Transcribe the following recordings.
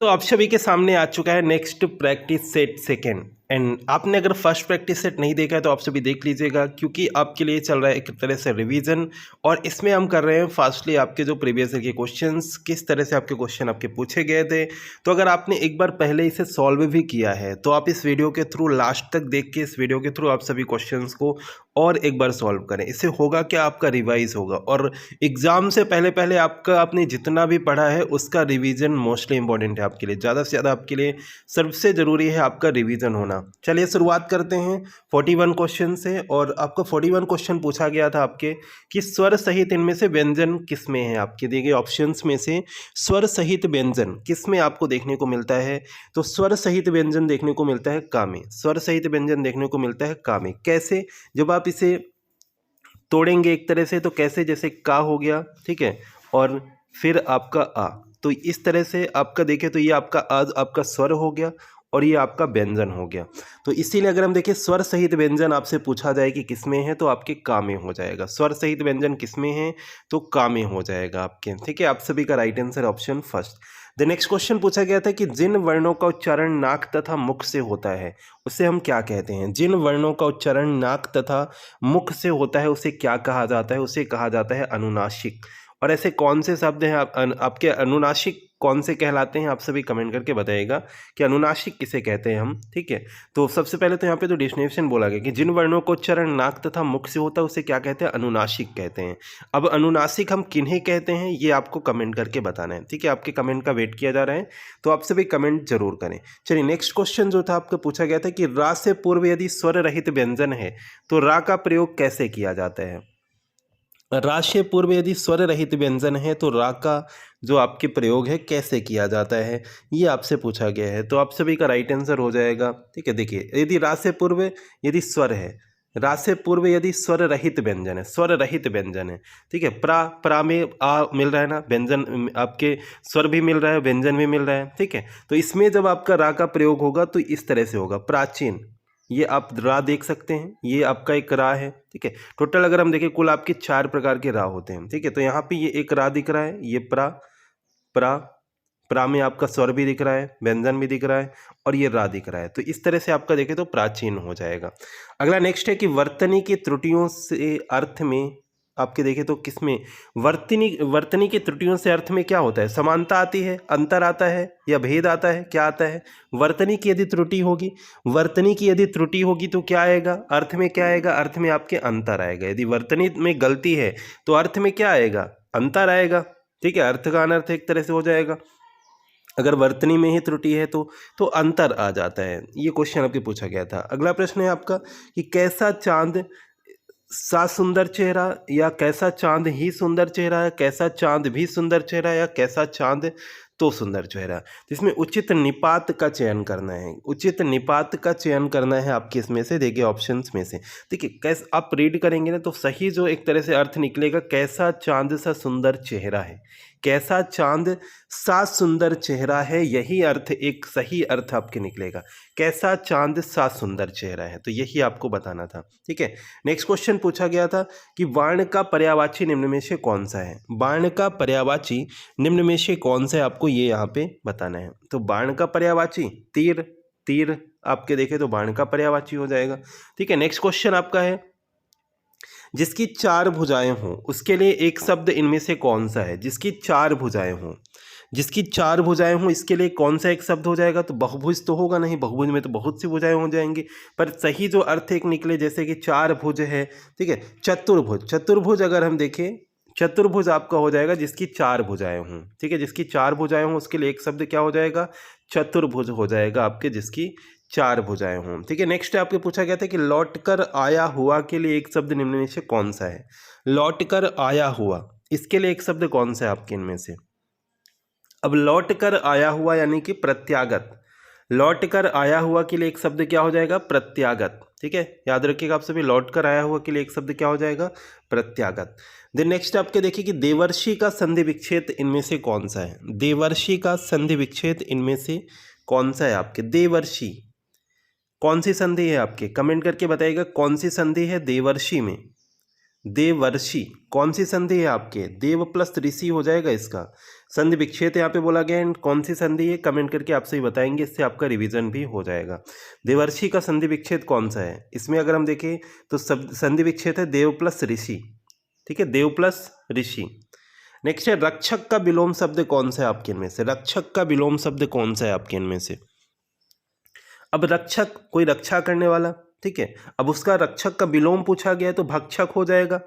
तो आप सभी के सामने आ चुका है next practice set second. And आपने अगर फर्स्ट प्रैक्टिस सेट नहीं देखा है तो आप सभी देख लीजिएगा, क्योंकि आपके लिए चल रहा है एक तरह से रिवीजन। और इसमें हम कर रहे हैं फास्टली आपके जो प्रीवियस ईयर के क्वेश्चंस, किस तरह से आपके क्वेश्चन आपके पूछे गए थे। तो अगर आपने एक बार पहले इसे सॉल्व भी किया है तो आप इस वीडियो के थ्रू लास्ट तक देख के, इस वीडियो के थ्रू आप सभी क्वेश्चंस को और एक बार सॉल्व करें। इससे होगा क्या, आपका रिवाइज होगा और एग्जाम से पहले पहले आपका आपने जितना भी पढ़ा है उसका रिवीजन मोस्टली इंपॉर्टेंट है आपके लिए। ज़्यादा से ज़्यादा आपके लिए सबसे ज़रूरी है आपका रिवीजन होना। चलिए शुरुआत करते हैं 41 क्वेश्चन से। और आपको 41 क्वेश्चन पूछा गया था आपके कि स्वर सहित इनमें से व्यंजन किस में है। आपके दिए गए ऑप्शंस में से स्वर सहित व्यंजन किस में आपको देखने को मिलता है। तो स्वर सहित व्यंजन देखने को मिलता है का में। स्वर सहित व्यंजन देखने को मिलता है का में। कैसे, जब आप इसे तोड़ेंगे एक तरह से तो कैसे, जैसे का हो गया, ठीक है, और फिर आपका आ। तो इस तरह से आपका देखें तो ये आपका आज आपका स्वर हो गया और ये आपका व्यंजन हो गया। तो इसीलिए अगर हम देखें स्वर सहित व्यंजन आपसे पूछा जाए कि किसमें है तो आपके का में हो जाएगा। स्वर सहित व्यंजन किसमें है तो का में हो जाएगा आपके, ठीक है। आप सभी का right answer option first. The next question पूछा गया था कि जिन वर्णों का उच्चारण नाक तथा मुख से होता है उसे हम क्या कहते हैं। जिन वर्णों का उच्चारण नाक तथा मुख से होता है उसे क्या कहा जाता है, उसे कहा जाता है अनुनासिक। और ऐसे कौन से शब्द हैं आपके अनुनासिक कौन से कहलाते हैं, आप सभी कमेंट करके बताइएगा कि अनुनासिक किसे कहते हैं हम, ठीक है। तो सबसे पहले तो यहाँ पे तो डेफिनेशन बोला गया कि जिन वर्णों को उच्चारण नाक तथा मुख से होता है उसे क्या कहते हैं, अनुनासिक कहते हैं। अब अनुनासिक हम किन्हें कहते हैं ये आपको कमेंट करके बताना है, ठीक है। आपके कमेंट का वेट किया जा रहा है, तो आप सभी कमेंट जरूर करें। चलिए नेक्स्ट क्वेश्चन जो था आपको पूछा गया था कि रा से पूर्व यदि स्वर रहित व्यंजन है तो रा का प्रयोग कैसे किया जाता है। रा से पूर्व यदि स्वर रहित व्यंजन है तो रा का जो आपके प्रयोग है कैसे किया जाता है, ये आपसे पूछा गया है। तो आप सभी का राइट आंसर हो जाएगा, ठीक है। देखिए यदि रा से पूर्व यदि स्वर है, रा से पूर्व यदि स्वर रहित व्यंजन है, स्वर रहित व्यंजन है, ठीक है। प्रा में आ मिल रहा है ना, व्यंजन आपके स्वर भी मिल रहा है, व्यंजन भी मिल रहा है, ठीक है। तो इसमें जब आपका रा का प्रयोग होगा तो इस तरह से होगा, प्राचीन। ये आप रा देख सकते हैं, ये आपका एक रा है, ठीक है। टोटल अगर हम देखें कुल आपके 4 प्रकार के रा होते हैं, ठीक है। तो यहाँ पे ये एक रा दिख रहा है, ये प्रा प्रा प्रा में आपका स्वर भी दिख रहा है, व्यंजन भी दिख रहा है और ये रा दिख रहा है। तो इस तरह से आपका देखें तो प्राचीन हो जाएगा। अगला नेक्स्ट है कि वर्तनी की त्रुटियों से अर्थ में आपके देखें तो किसमें वर्तनी की त्रुटियों से अर्थ में क्या होता है, समानता आती है, अंतर आता है या भेद आता है, क्या आता है। वर्तनी की यदि त्रुटि होगी, वर्तनी की यदि त्रुटि होगी तो क्या आएगा, अर्थ में क्या आएगा, अर्थ में आपके अंतर आएगा। यदि वर्तनी में गलती है तो अर्थ में क्या आएगा, अंतर आएगा, ठीक है। अर्थ का अनर्थ एक तरह से हो जाएगा। अगर वर्तनी में ही त्रुटि है तो अंतर आ जाता है। ये क्वेश्चन आपके पूछा गया था। अगला प्रश्न है आपका कि कैसा चांद सा सुंदर चेहरा, या कैसा चांद ही सुंदर चेहरा, या कैसा चांद भी सुंदर चेहरा, या कैसा चांद तो सुंदर चेहरा। तो इसमें उचित निपात का चयन करना है, उचित निपात का चयन करना है आपके इसमें से देखिए ऑप्शंस में से। देखिए कैसे आप रीड करेंगे ना तो सही जो एक तरह से अर्थ निकलेगा, कैसा चांद सा सुंदर चेहरा है, कैसा चांद सा सुंदर चेहरा है, यही अर्थ एक सही अर्थ आपके निकलेगा। कैसा चांद सा सुंदर चेहरा है, तो यही आपको बताना था, ठीक है। नेक्स्ट क्वेश्चन पूछा गया था कि बाण का पर्यायवाची निम्न में से कौन सा है। बाण का पर्यायवाची निम्न में से कौन सा है, आपको ये यहाँ पे बताना है। तो बाण का पर्यायवाची तीर, तीर आपके देखें तो बाण का पर्यायवाची हो जाएगा, ठीक है। नेक्स्ट क्वेश्चन आपका है जिसकी 4 भुजाएं हों उसके लिए एक शब्द इनमें से कौन सा है। जिसकी 4 भुजाएं हों, जिसकी 4 भुजाएं हों इसके लिए कौन सा एक शब्द हो जाएगा। तो बहुभुज तो होगा नहीं, बहुभुज में तो बहुत सी भुजाएं हो जाएंगी, पर सही जो अर्थ एक निकले जैसे कि 4 भुज है, ठीक है। चतुर्भुज, चतुर्भुज अगर हम देखें, चतुर्भुज आपका हो जाएगा जिसकी 4 भुजाएं हों, ठीक है। जिसकी 4 भुजाएं हों उसके लिए एक शब्द क्या हो जाएगा, चतुर्भुज हो जाएगा आपके, जिसकी 4 भुजाएं हों, ठीक है। नेक्स्ट आपके पूछा गया था कि लौट कर आया हुआ के लिए एक शब्द निम्न में से कौन सा है। लौट कर आया हुआ, इसके लिए एक शब्द कौन सा है आपके इनमें से। अब लौट कर आया हुआ यानी कि प्रत्यागत, लौट कर आया हुआ के लिए एक शब्द क्या हो जाएगा, प्रत्यागत, ठीक है। याद रखिएगा आप सभी, लौट कर आया हुआ के लिए एक शब्द क्या हो जाएगा, प्रत्यागत। देन नेक्स्ट आपके देखिए कि देवर्षि का संधि विच्छेद इनमें से कौन सा है। देवर्षि का संधि विच्छेद इनमें से कौन सा है आपके। देवर्षि कौन सी संधि है आपके, कमेंट करके बताइएगा कौन सी संधि है देवर्षि में। देवर्षि, कौन सी संधि है आपके? देव प्लस ऋषि हो जाएगा इसका। संधि विच्छेद यहाँ पे बोला गया है, कौन सी संधि है कमेंट करके आप सही बताएंगे, इससे आपका रिवीजन भी हो जाएगा। देवर्षि का संधि विच्छेद कौन सा है? इसमें अगर हम देखें तो सब संधि विच्छेद है देव प्लस ऋषि, ठीक है, देव प्लस ऋषि। नेक्स्ट है रक्षक का विलोम शब्द कौन सा है आपके इनमें से? रक्षक का विलोम शब्द कौन सा है आपके इनमें से? अब रक्षक कोई रक्षा करने वाला, ठीक है, अब उसका रक्षक का विलोम पूछा गया है तो भक्षक हो जाएगा।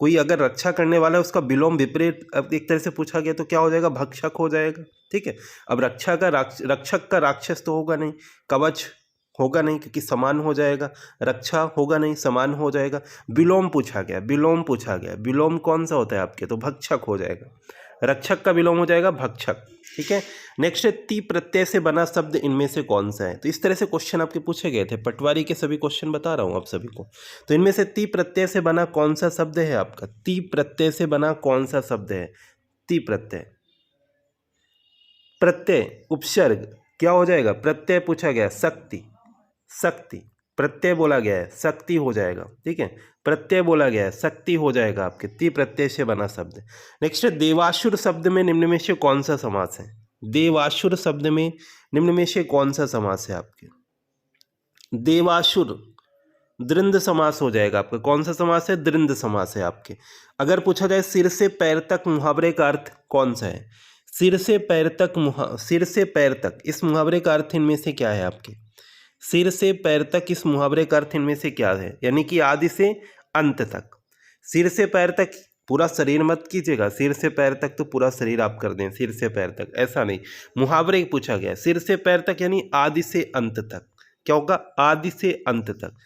कोई अगर रक्षा करने वाला है उसका विलोम विपरीत अब एक तरह से पूछा गया तो क्या हो जाएगा? भक्षक हो जाएगा, ठीक है। अब रक्षक का राक्षस तो होगा नहीं, कवच होगा नहीं क्योंकि समान हो जाएगा, रक्षा होगा नहीं, समान हो जाएगा। विलोम पूछा गया, विलोम पूछा गया, विलोम कौन सा होता है आपके? तो भक्षक हो जाएगा, रक्षक का विलोम हो जाएगा भक्षक, ठीक है। नेक्स्ट है ती प्रत्यय से बना शब्द इनमें से कौन सा है? तो इस तरह से क्वेश्चन आपके पूछे गए थे, पटवारी के सभी क्वेश्चन बता रहा हूँ आप सभी को। तो इनमें से ती प्रत्यय से बना कौन सा शब्द है आपका? ती प्रत्यय से बना कौन सा शब्द है? ती प्रत्यय, प्रत्यय उपसर्ग क्या हो जाएगा? प्रत्यय पूछा गया शक्ति, शक्ति प्रत्यय बोला गया है शक्ति हो जाएगा, ठीक है, प्रत्यय बोला गया है शक्ति हो जाएगा आपके, ती प्रत्यय से बना शब्द। नेक्स्ट है देवासुर शब्द में निम्न में से कौन सा समास है? देवासुर शब्द में निम्न में से कौन सा समास है आपके? देवासुर दृंद समास हो जाएगा आपका। कौन सा समास है? दृंद समास है आपके। अगर पूछा जाए सिर से पैर तक मुहावरे का अर्थ कौन सा है? सिर से पैर तक सिर से पैर तक इस मुहावरे का अर्थ इनमें से क्या है आपके? सिर से पैर तक इस मुहावरे का अर्थ इनमें से क्या है? यानी कि आदि से अंत तक। सिर से पैर तक पूरा शरीर मत कीजिएगा, सिर से पैर तक तो पूरा शरीर आप कर दें, सिर से पैर तक ऐसा नहीं, मुहावरे पूछा गया सिर से पैर तक यानी आदि से अंत तक। क्या होगा? आदि से अंत तक,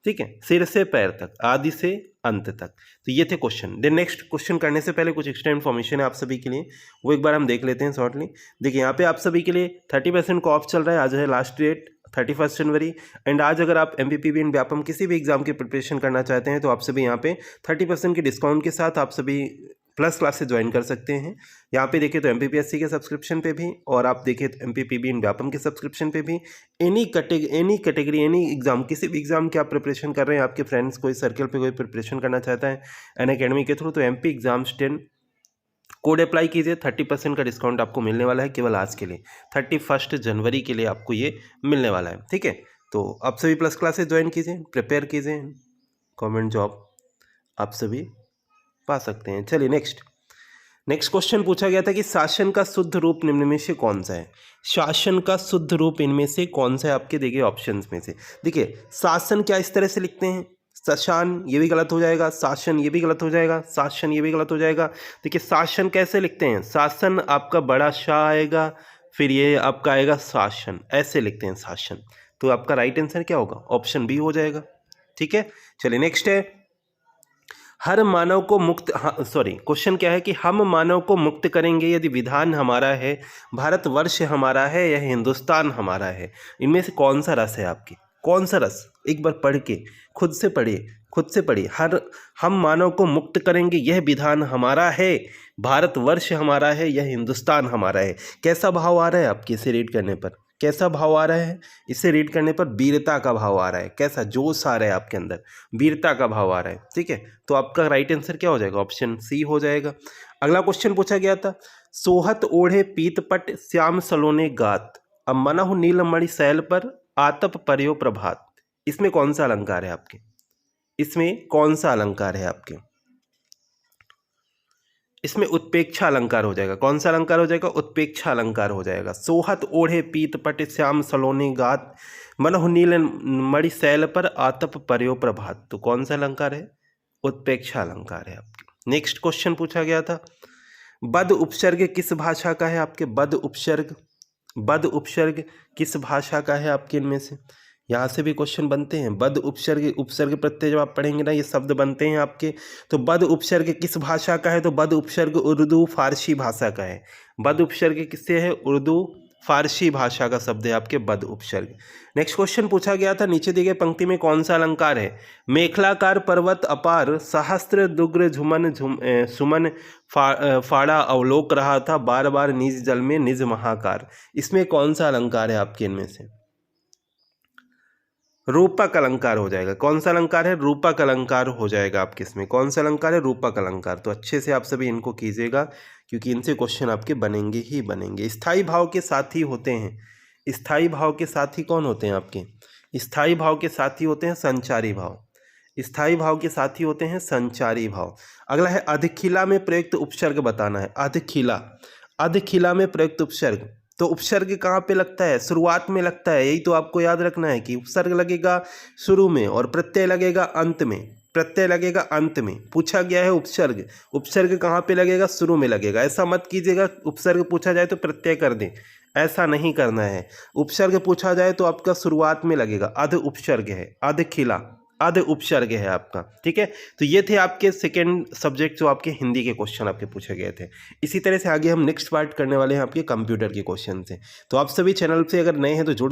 ठीक है, सिर से पैर तक, आदि से अंत तक। तो ये थे क्वेश्चन। देन नेक्स्ट क्वेश्चन करने से पहले कुछ एक्स्ट्रा इन्फॉर्मेशन है आप सभी के लिए, वो एक बार हम देख लेते हैं शॉर्टली। देखिए यहाँ पे आप सभी के लिए 30% का ऑफ चल रहा है, आज है लास्ट डेट 31 जनवरी। एंड आज अगर आप MPPB एंड व्यापम किसी भी एग्जाम की प्रिपरेशन करना चाहते हैं तो आप सभी यहाँ पे 30% के डिस्काउंट के साथ आप सभी प्लस क्लासेस ज्वाइन कर सकते हैं। यहाँ पे देखिए तो MPPSC के सब्सक्रिप्शन पे भी, और आप देखिए तो MPPB एंड व्यापम के सब्सक्रिप्शन पे भी, एनी कैटेगरी एनी एग्जाम किसी भी एग्जाम की आप प्रिपरेशन कर रहे हैं, आपके फ्रेंड्स कोई सर्कल पे कोई प्रिपरेशन करना चाहता है अनअकैडमी के थ्रू, तो MP एग्जाम्स 10 कोड अप्लाई कीजिए, 30% का डिस्काउंट आपको मिलने वाला है केवल आज के लिए, 31 जनवरी के लिए आपको ये मिलने वाला है, ठीक है। तो आप सभी प्लस क्लासेस ज्वाइन कीजिए, प्रिपेयर कीजिए, गवर्नमेंट जॉब आप सभी पा सकते हैं। चलिए नेक्स्ट क्वेश्चन पूछा गया था कि शासन का शुद्ध रूप निम्न में से कौन सा है? शासन का शुद्ध रूप इनमें से कौन सा है आपके? देखिए ऑप्शंस में से, देखिए शासन क्या इस तरह से लिखते हैं, शासन ये भी गलत हो जाएगा, शासन ये भी गलत हो जाएगा, शासन ये भी गलत हो जाएगा। देखिए शासन कैसे लिखते हैं? शासन आपका बड़ा शाह आएगा, फिर ये आपका आएगा शासन, ऐसे लिखते हैं शासन। तो आपका राइट आंसर क्या होगा? ऑप्शन बी हो जाएगा, ठीक है। चलिए नेक्स्ट है हर मानव को मुक्त, क्वेश्चन क्या है कि हम मानव को मुक्त करेंगे यदि विधान हमारा है, भारतवर्ष हमारा है, यह हिंदुस्तान हमारा है। इनमें से कौन सा रस है आपकी? कौन सा रस? एक बार पढ़ के खुद से पढ़िए। हम मानव को मुक्त करेंगे, यह विधान हमारा है, भारतवर्ष हमारा है, यह हिंदुस्तान हमारा है। कैसा भाव आ रहा है आपके इसे रीड करने पर? कैसा भाव आ रहा है इसे रीड करने पर? वीरता का भाव आ रहा है। कैसा जोश आ रहा है आपके अंदर? वीरता का भाव आ रहा है, ठीक है। तो आपका राइट आंसर क्या हो जाएगा? ऑप्शन सी हो जाएगा। अगला क्वेश्चन पूछा गया था सोहत ओढ़े पीतपट श्याम सलोने गात, अब मनहु नीलमणि शैल पर आतप पर्यो प्रभात। इसमें कौन सा अलंकार है आपके? इसमें कौन सा अलंकार है आपके? इसमें उत्पेक्षा अलंकार हो जाएगा। कौन सा अलंकार हो जाएगा? उत्पेक्षा अलंकार हो जाएगा। सोहत ओढ़े पीतपट श्याम सलोनी गात, मनहु नील मणि शैल पर आतप पर्यो प्रभात। तो कौन सा अलंकार है? उत्पेक्षा अलंकार है आपके। नेक्स्ट क्वेश्चन पूछा गया था बद उपसर्ग किस भाषा का है आपके? बद उपसर्ग किस भाषा का है आपके? इनमें से यहाँ से भी क्वेश्चन बनते हैं। बद उपसर्ग प्रत्यय जब आप पढ़ेंगे ना ये शब्द बनते हैं आपके। तो बद उपसर्ग किस भाषा का है? तो बद उपसर्ग उर्दू फारसी भाषा का है। बद उपसर्ग किससे है? उर्दू फारसी भाषा का शब्द है आपके बद उपसर्ग। नेक्स्ट क्वेश्चन पूछा गया था नीचे दी गई पंक्ति में कौन सा अलंकार है? मेखलाकार पर्वत अपार, सहस्त्र दुग्र झुमन सुमन फाड़ा अवलोक रहा था, बार बार निज जल में निज महाकार। इसमें कौन सा अलंकार है आपके इनमें से? रूपक अलंकार हो जाएगा। कौन सा अलंकार है? रूपक अलंकार हो जाएगा आपके इसमें। कौन सा अलंकार है? रूपक अलंकार। तो अच्छे से आप सभी इनको कीजिएगा क्योंकि इनसे क्वेश्चन आपके बनेंगे ही बनेंगे। स्थायी भाव के साथी होते हैं, स्थायी भाव के साथी कौन होते हैं आपके? स्थायी भाव के साथी होते हैं संचारी भाव। स्थायी भाव के साथी होते हैं संचारी भाव। अगला है अधिखिला में प्रयुक्त उपसर्ग बताना है। अधिखिला, अधिखिला में प्रयुक्त उपसर्ग, तो उपसर्ग कहाँ पे लगता है? शुरुआत में लगता है। यही तो आपको याद रखना है कि उपसर्ग लगेगा शुरू में और प्रत्यय लगेगा अंत में। प्रत्यय लगेगा अंत में। पूछा गया है उपसर्ग, उपसर्ग कहाँ पे लगेगा? शुरू में लगेगा। ऐसा मत कीजिएगा उपसर्ग पूछा जाए तो प्रत्यय कर दें, ऐसा नहीं करना है। उपसर्ग पूछा जाए तो आपका शुरुआत में लगेगा। अध उपसर्ग है, अधिखिला अध उपसर्ग है आपका। ठीक है, तो ये थे आपके सेकेंड सब्जेक्ट जो आपके हिंदी के क्वेश्चन आपके पूछे गए थे। इसी तरह से आगे हम नेक्स्ट पार्ट करने वाले हैं आपके कंप्यूटर के क्वेश्चन से। तो आप सभी चैनल से अगर नए हैं तो जुड़ जाए।